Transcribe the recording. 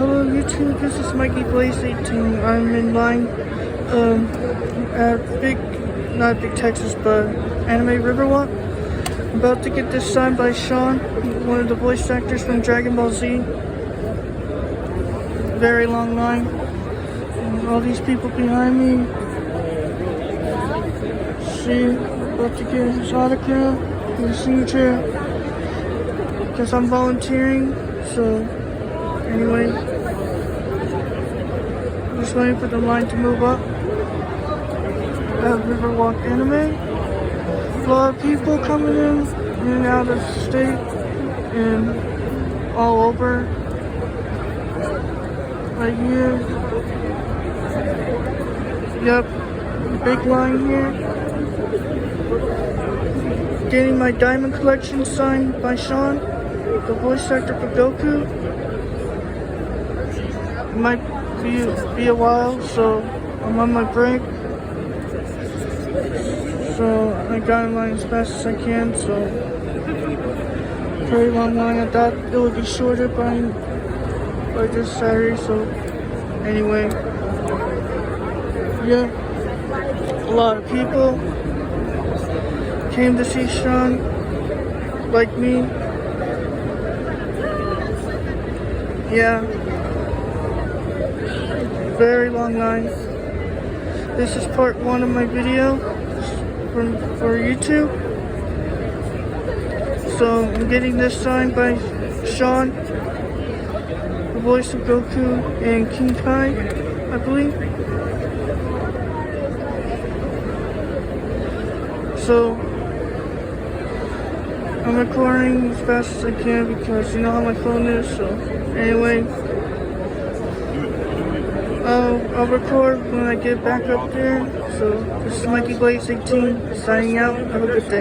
Hello YouTube, this is Mikey Blaze 18. I'm in line at not Big Texas, but Anime Riverwalk. I'm about to get this signed by Sean, one of the voice actors from Dragon Ball Z. Very long line. And all these people behind me. See, about to get his autograph, his signature. Because I'm volunteering, so anyway, just waiting for the line to move up at Riverwalk Anime. A lot of people coming in and out of state and all over. Right here. Yep, big line here. Getting my diamond collection signed by Sean, the voice actor for Goku. It might be a while, so I'm on my break. So I got in line as fast as I can, so very long line. I thought it would be shorter by this Saturday, so anyway. Yeah, a lot of people came to see Sean, like me. Yeah. Very long line. This is part 1 of my video for YouTube. So I'm getting this signed by Sean, the voice of Goku and King Kai, I believe. So I'm recording as fast as I can because you know how my phone is. So anyway, I'll record when I get back up there. So this is Mikey Blaze 18 signing out. Have a good day.